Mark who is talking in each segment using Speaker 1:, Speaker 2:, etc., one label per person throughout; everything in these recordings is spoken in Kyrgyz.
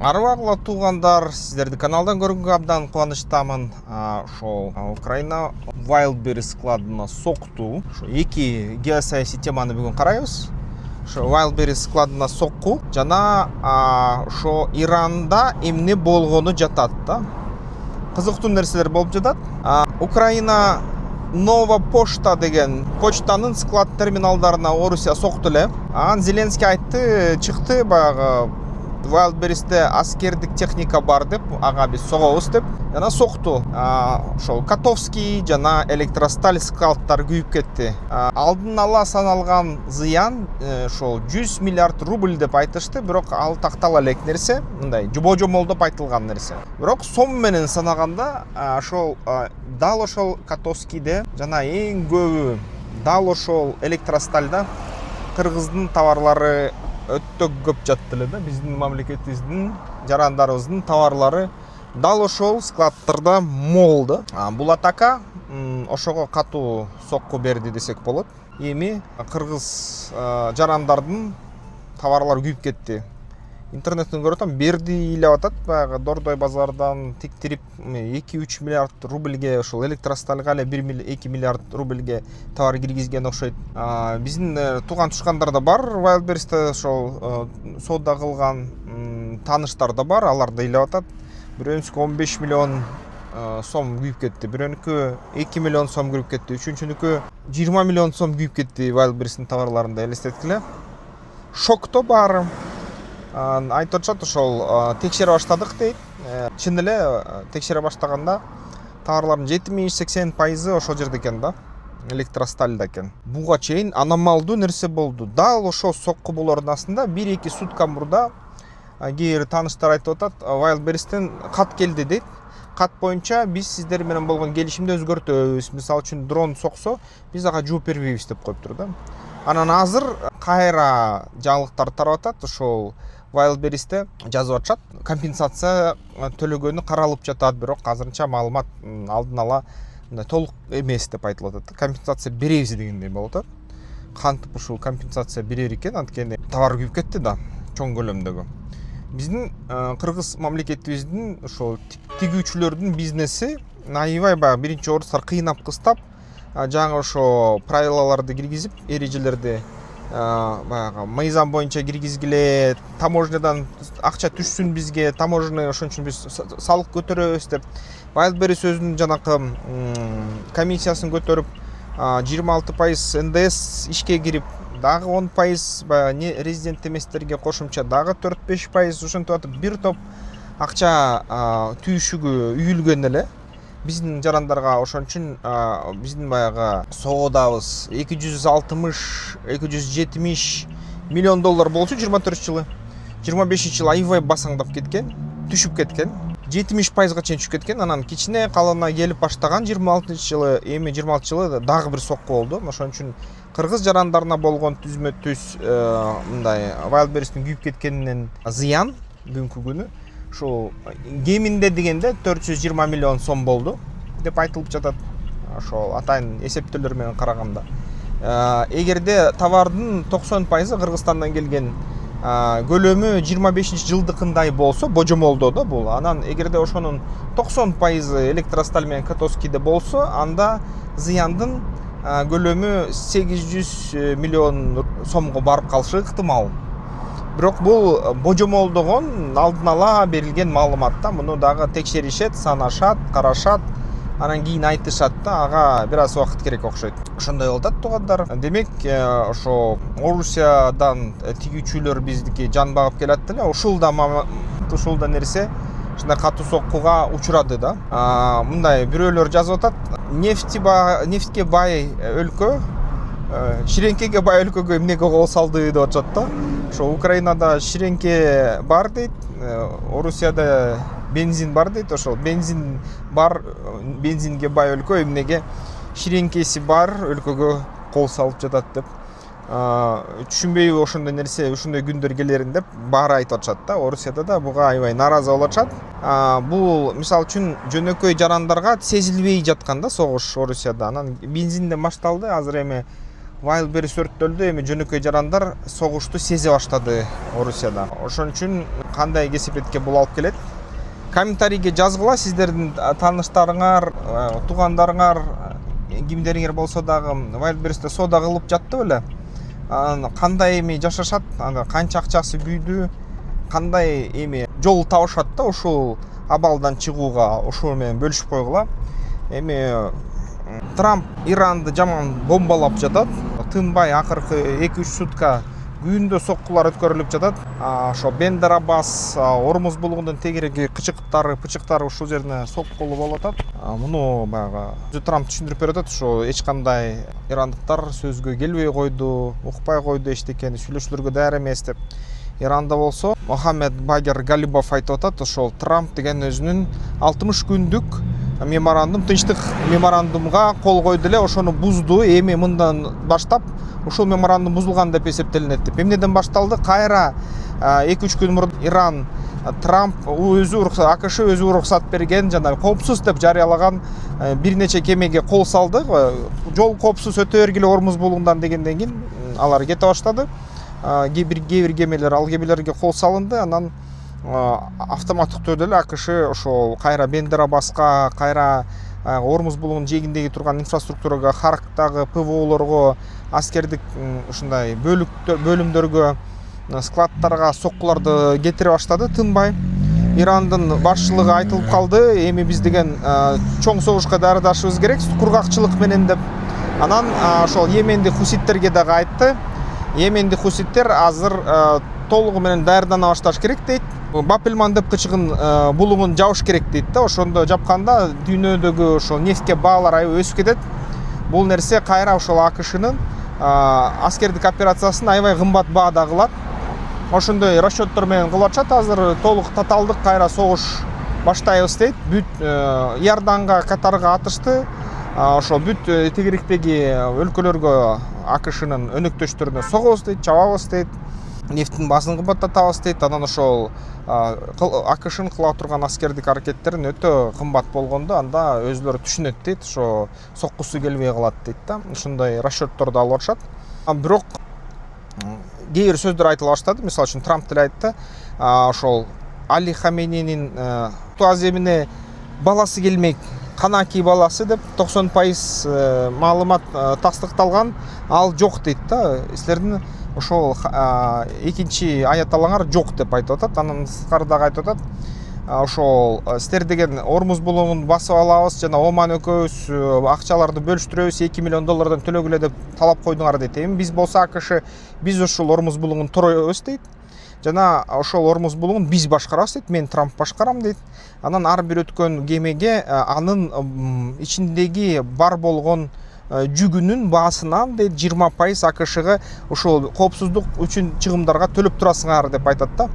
Speaker 1: Арбагыла туугандар, сиздерди каналдан көргөнгө абдан кубанычтамын. Ошол Украина Wildberries складына сокту. Ошо эки геосаясий теманы бүгүн карайбыз. Ошо Wildberries складына сокку жана ошо Иранда эмне болгону жатат да. Кызыктуу нерселер болуп жатат. Украина Нова Почта деген почтанын склад терминалдарына Орусия сокту эле. Зеленский айтты, чыкты баягы Wildberries'те аскердик техника бар деп, ага биз согобуз деп. Жана сокту. Ошол Котовский жана Электросталь складдары күйүп кетти. Алдын ала саналган зыян ошол 100 миллиард рубль деп айтышты, бирок ал тактала элек нерсе, мындай жобо-жомолдоп айтылган нерсе. Бирок сом менен санаганда ошол дал ошол Котовскийде жана эң көбү дал ошол Электростальда кыргыздын товарлары өтө көп жатты эле да. Биздин мамлекетибиздин, жарандарыбыздын товарлары дал ошол складдарда мол да. Бул атака ошого катуу сокку берди десек болот. Эми кыргыз жарандардын товарлары күйүп кетти. Интернеттен көрүп атам, берди илеп атат, баягы Дордой базардан тиктирип 2-3 миллиард рубльге ошол Электростальга эле 1-2 миллиард рубльге товар киргизген окшойт. Биздин тууган тушкандар да бар, Wildberries'те ошол соода кылган тааныштар да бар, алар да илеп атат. Бирөөнүкү 15 миллион сом күйүп кетти, бирөөнүкү 2 миллион сом күйүп кетти, үчүнчүнүкү 20 миллион сом күйүп кетти Wildberries'тин товарларында, элестеткиле. Шокто баары. Айтып атышат, ошол текшере баштадык дейт. Чын эле текшере баштаганда товарлардын 70-80% ошол жерде экен да, Электростальда экен. Буга чейин аномалдуу нерсе болду. Дал ошол сокку болордун астында 1-2 сутка мурда кээ бир тааныштар айтып атат, Wildberries'тен кат келди дейт. Кат боюнча биз сиздер менен болгон келишимди өзгөртөбүз. Мисалы үчүн дрон соксо, биз ага жооп бербейбиз деп коюптур да. Анан азыр кайра жаңылыктар тарап атат, ошол Wildberries'те жазып атышат, компенсация төлөгөнү каралып жатат, бирок азырынча маалымат алдын ала толук эмес деп айтылып атат. Компенсация беребиз дегендей болуп атат. Кантип ушул компенсация берер экен, анткени товар күйүп кетти да, чоң көлөмдөгү. Биздин кыргыз мамлекетибиздин ошол тигүүчүлөрдүн бизнеси аябай баягы биринчи орустар кыйнап кыстап, жаңы ошо правилаларды киргизип, эрежелерди баягы мыйзам боюнча киргизгиле, таможнядан акча түшсүн бизге, таможня ошон үчүн биз салык көтөрөбүз деп. Wildberries өзүнүн жанакы комиссиясын көтөрүп, 26% НДС ишке кирип, дагы 10% баягы резидент эместерге кошумча дагы 4-5% ошентип атып, бир топ акча түйүшүгү үйүлгөн эле. Биздин жарандарга ошон үчүн биздин баягы соодабыз 260-270 миллион доллар болчу 24-жылы. 25-жылы аябай басаңдап кеткен, түшүп кеткен. 70%га чейин түшүп кеткен. Анан кичине калыбына келип баштаган 26-жылы, эми 26-жылы дагы бир сокку болду. Ошон үчүн кыргыз жарандарына болгон түзмө-түз мындай Wildberries'тин күйүп кеткенинен зыян бүгүнкү күнү ошол кеминде дегенде 420 миллион сом болду деп айтылып жатат. Ошол атайын эсептөөлөр менен караганда. Эгерде товардын 90% Кыргызстандан келген көлөмү 25-жылдыкындай болсо, божомолдо да бул. Анан эгерде ошонун 90% Электросталь менен Котовскийде болсо, анда зыяндын көлөмү 800 миллион сомго барып калышы ыктымал. Бирок бул божомолдогон алдын ала берилген маалымат да, муну дагы текшеришет, санашат, карашат, анан кийин айтышат да, ага бир аз убакыт керек окшойт. Ошондой болуп атат туугандар. Демек, ошо Орусиядан тигүүчүлөр биздики жан багып келат эле. Ушул да нерсе ушундай катуу соккуга учурады да. Мындай бирөөлөр жазып атат, нефтке бай өлкө ширеңкеге бай өлкөгө эмнеге кол салды деп атышат да. Ошо Украинада ширеңке бар дейт, Орусияда бензин бар дейт. Ошол бензин бар, бензинге бай өлкө эмнеге ширеңкеси бар өлкөгө кол салып жатат деп. Түшүнбөйбү ошондой нерсе, ошондой күндөр келерин деп баары айтып атышат да. Орусияда да буга аябай нааразы болуп атышат. Бул мисалы үчүн жөнөкөй жарандарга сезилбей жаткан да согуш Орусияда. Анан бензинден башталды, азыр эми Wildberries өрттөлдү, эми жөнөкөй жарандар согушту сезе баштады Орусияда. Ошон үчүн кандай кесипетке бул алып келет? Комментарийге жазгыла, сиздердин тааныштарыңар, туугандарыңар, кимдериңер болсо дагы Wildberriesте соода кылып жатты беле? Кандай эми жашашат, канча акчасы күйдү, кандай эми жол табышат да ушул абалдан чыгууга, ошол менен бөлүшүп койгула. Эми Трамп Иранды жаман бомбалап жатат. Тынбай акыркы 2-3 сутка күндө соккулар өткөрүлүп жатат. Ошо Бендер Аббас, Ормуз булугунун тегереги пычыктары ушул жерине соккулу болуп атат. Муну баягы Трамп түшүндүрүп берип атат, ошо эч кандай ирандыктар сөзгө келбей койду, укпай койду эчтекени, сүйлөшүүлөргө даяр эмес деп. Иранда болсо Мохаммед Багер Галибов айтып атат, ошол Трамп деген өзүнүн 60 күндүк меморандум, тынчтык меморандумга кол койду эле, ошону бузду. Эми мындан баштап ушул меморандум бузулган деп эсептелинет деп. Эмнеден башталды? Кайра 2-3 күн мурун Иран Трамп өзү АКШ өзү уруксат берген, жана коопсуз деп жарыялаган бир нече кемеге кол салды. Жол коопсуз өтө бергиле Ормуз булугундан дегенден кийин алар кете баштады. Кээ бир кемелер, ал кемелерге кол салынды. Анан автоматтык түрдө эле АКШ ошол кайра Бендер Аббаска, кайра Ормуз булугунун жээгиндеги турган инфраструктурага, Харктагы ПВОлорго, аскердик ушундай бөлүмдөргө, складтарга соккуларды кетире баштады тынбай. Ирандын башчылыгы айтылып калды, эми биз деген чоң согушка даярдашыбыз керек, кургакчылык менен деп. Анан ошол Йемендик хуситтерге дагы айтты. Йемендик хуситтер азыр толугу менен даярдана башташ керек дейт. Бапелман деп кычыгын булугун жабыш керек дейт да. Ошондо жапканда дүйнөдөгү ошол нефтке баалар аябай өсүп кетет. Бул нерсе кайра ошол АКШнын аскердик операциясын аябай кымбат баада кылат. Ошондой расчеттор менен кылып атышат. Азыр толук таталдык кайра согуш баштайбыз дейт. Бүт Иорданга, Катарга атышты. Ошо бүт тегеректеги өлкөлөргө АКШнын өнөктөштөрүнө согобуз дейт, чабабыз дейт. Нефтин баасын кымбаттатабыз дейт. Анан ошол АКШнын кыла турган аскердик аракеттерин өтө кымбат болгондо анда өзүлөрү түшүнөт дейт, ошо соккусу келбей калат дейт да. Ушундай расчетторду алып атышат. Бирок кээ бир сөздөр айтыла баштады. Мисалы үчүн Трамп деле айтты, ошол Али Хаменинин аземине баласы келмек, канаки баласы деп 90% маалымат тастыкталган, ал жок дейт да. Силердин ошол экинчи аяталаңар жок деп айтып атат. Анан сырткары дагы айтып атат, ошол силер деген Ормуз булугун басып алабыз жана Оман экөөбүз акчаларды бөлүштүрөбүз, $2 миллион төлөгүлө деп талап койдуңар дейт. Эми биз болсо АКШ биз ошол Ормуз булугун торойбуз дейт. Жана ошол Ормуз булугун биз башкарабыз дейт. Мен Трамп башкарам дейт. Анан ар бир өткөн кемеге анын ичиндеги бар болгон жүгүнүн баасынан дейт 20% АКШга ошол коопсуздук үчүн чыгымдарга төлөп турасыңар деп айтат да.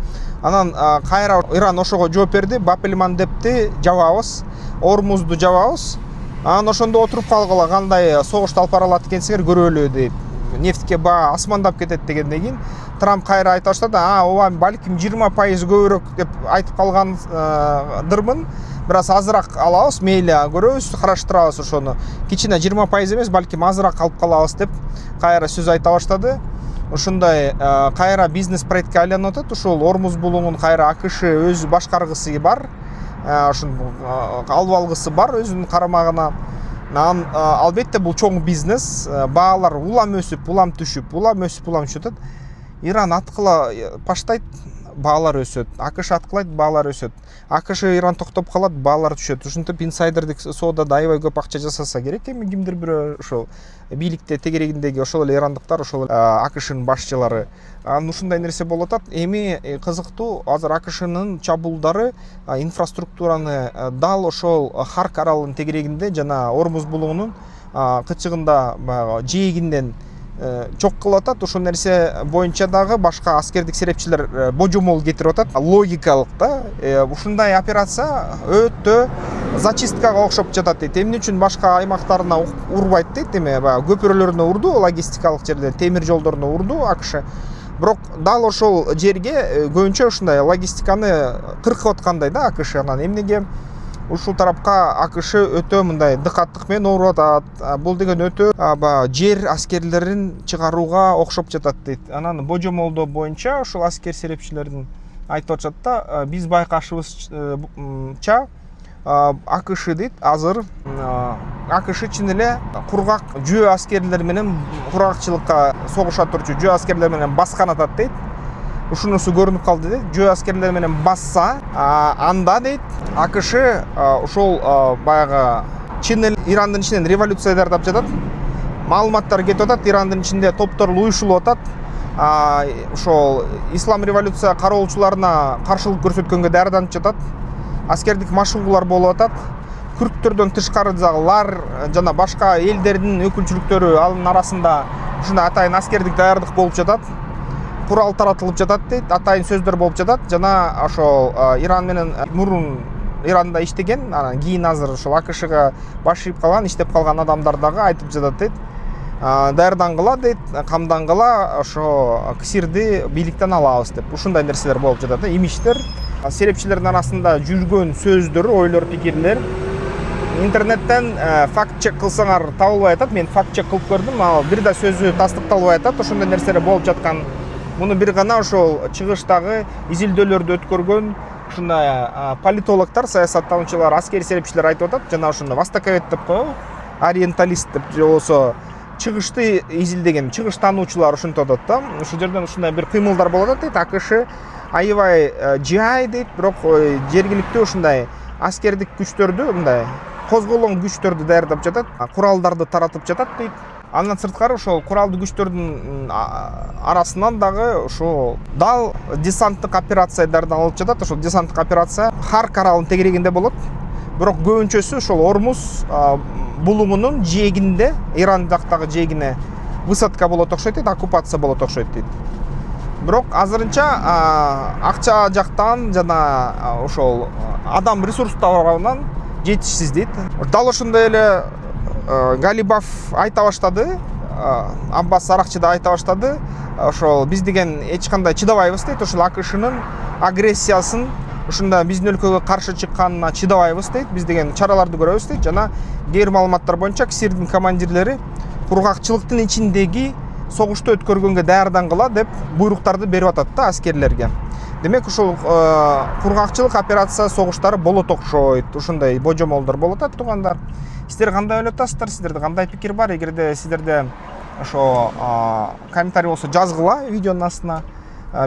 Speaker 1: Анан кайра Иран ошого жооп берди. Бапелман депти жабабыз, Ормузду жабабыз. Анан ошондо отуруп калгыла, кандай согушту алып бара алат экенсиңер көрөлү дейт. Нефтке баа асмандап кетет дегенден кийин Трамп кайра айта баштады, ооба балким 20% көбүрөөк деп айтып калгандырмын. Бираз азыраак алабыз, мейли көрөбүз, караштырабыз ошону. Кичине 20% эмес, балким азыраак алып калабыз деп кайра сөз айта баштады. Ушундай кайра бизнес проектке айланып атат. Ушул Ормуз булугун кайра АКШ өзү башкаргысы бар. Ошону алып алгысы бар өзүнүн карамагына. Албетте бул чоң бизнес. Баалар улам өсүп, улам түшүп, улам өсүп, улам түшүп атат. Иран аткыла баштайт, баалар өсөт. АКШ аткылайт, баалар өсөт. АКШ Иран токтоп калат, баалар түшөт. Ушинтип инсайдердик соодада аябай көп акча жасаса керек. Эми кимдир бирөө ошол бийликте тегерегиндеги ошол эле ирандыктар, ошол АКШнын башчылары. Ушундай нерсе болуп атат. Эми кызыктуу, азыр АКШнын чабуулдары инфраструктураны дал ошол Харк аралынын тегерегинде жана Ормуз булугунун кычыгында жээгинден чок кылып атат. Ошол нерсе боюнча дагы башка аскердик серепчилер божомол кетирип атат. Логикалык да. Ушундай операция өтө зачисткага окшоп жатат дейт. Эмне үчүн башка аймактарына урбайт дейт. Эми көпүрөлөрүнө урду, логистикалык жерде темир жолдоруна урду АКШ. Бирок дал ошол жерге көбүнчө ушундай логистиканы кыркып аткандай да АКШ. Анан эмнеге ушул тарапка АКШ өтө мындай дыкаттык менен ооруп атат. Бул деген өтө жер аскерлерин чыгарууга окшоп жатат дейт. Анан божомолдоо боюнча ушул аскер серепчилердин айтып атышат да, биз байкашыбызча АКШ дейт азыр АКШ чын эле кургак жөө аскерлер менен кургакчылыкка согуша турчу жөө аскерлер менен баскан атат дейт. Ушунусу көрүнүп калды дейт. Жөө аскерлер менен басса, анда дейт АКШ ошол баягы чын эле Ирандын ичинен революция дартап жатат. Маалыматтар кетип атат, Ирандын ичинде топтор уюшулуп атат. Ошол ислам революция кароолчуларына каршылык көрсөткөнгө даярданып жатат. Аскердик машыгуулар болуп атат. Күрттөрдөн тышкары дагы лар жана башка элдердин өкүлчүлүктөрү анын арасында ушундай атайын аскердик даярдык болуп жатат. Курал таратылып жатат дейт, атайын сөздөр болуп жатат. Жана ошол Иран менен мурун Иранда иштеген, анан кийин азыр ошол АКШга баш ийип калган, иштеп калган адамдар дагы айтып жатат дейт. Даярдангыла дейт, камдангыла ошо КСИРди бийликтен алабыз деп. Ушундай нерселер болуп жатат. Имиштер, серепчилердин арасында жүргөн сөздөр, ойлор, пикирлер интернеттен факт-чек кылсаңар табылбай атат. Мен факт-чек кылып көрдүм, ал бир да сөзү тастыкталбай атат. Ошондой нерселер болуп жаткан. Муну бир гана ошол чыгыштагы изилдөөлөрдү өткөргөн ушундай политологдор, саясаттануучулар, аскери серепчилер айтып атат. Жана ошондой востоковед деп коебу, ориенталист деп же болбосо чыгышты изилдеген чыгыштануучулар ушинтип атат да. Ушул жерден ушундай бир кыймылдар болуп атат дейт. АКШ аябай жай дейт, бирок жергиликтүү ушундай аскердик күчтөрдү, мындай козголоң күчтөрдү даярдап жатат, куралдарды таратып жатат дейт. Андан сырткары ошол куралдуу күчтөрдүн арасынан дагы ошол дал десанттык операция даярдалып жатат. Ошол десанттык операция Харк аралынын тегерегинде болот. Бирок көбүнчөсү ошол Ормуз булуңунун жээгинде, Иран жактагы жээгине высадка болот окшойт дейт, оккупация болот окшойт дейт. Бирок азырынча акча жактан жана ошол адам ресурстарынан жетишсиз дейт. Дал ошондой эле Галибаф айта баштады, Аббас Аракчы да айта баштады. Ошол биз деген эч кандай чыдабайбыз дейт. Ошол АКШнын агрессиясын, ушунда биздин өлкөгө каршы чыкканына чыдабайбыз дейт. Биз деген чараларды көрөбүз дейт. Жана кээ бир маалыматтар боюнча КСИРдин командирлери кургакчылыктын ичиндеги согушту өткөргөнгө даярдангыла деп буйруктарды берип атат да аскерлерге. Демек ушул кургакчылык операция согуштары болот окшойт. Ушундай божомолдор болуп атат, туугандар. Сиздер кандай ойлоп атасыздар? Сиздерде кандай пикир бар? Эгерде сиздерде ошо комментарий болсо жазгыла видеонун астына.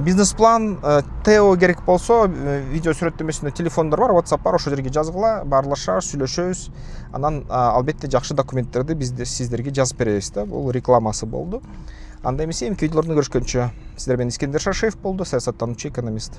Speaker 1: Бизнес-план ТО керек болсо видео сүрөттөмөсүндө телефондор бар, WhatsApp бар, ошол жерге жазгыла, баарлашабыз, сүйлөшөбүз. Анан албетте жакшы документтерди биз сиздерге жазып беребиз да. Бул рекламасы болду. Анда эмесе эмки видеолордо көрүшкөнчө, сиздер менен Искендер Шашиев болду, саясаттануучу, экономист.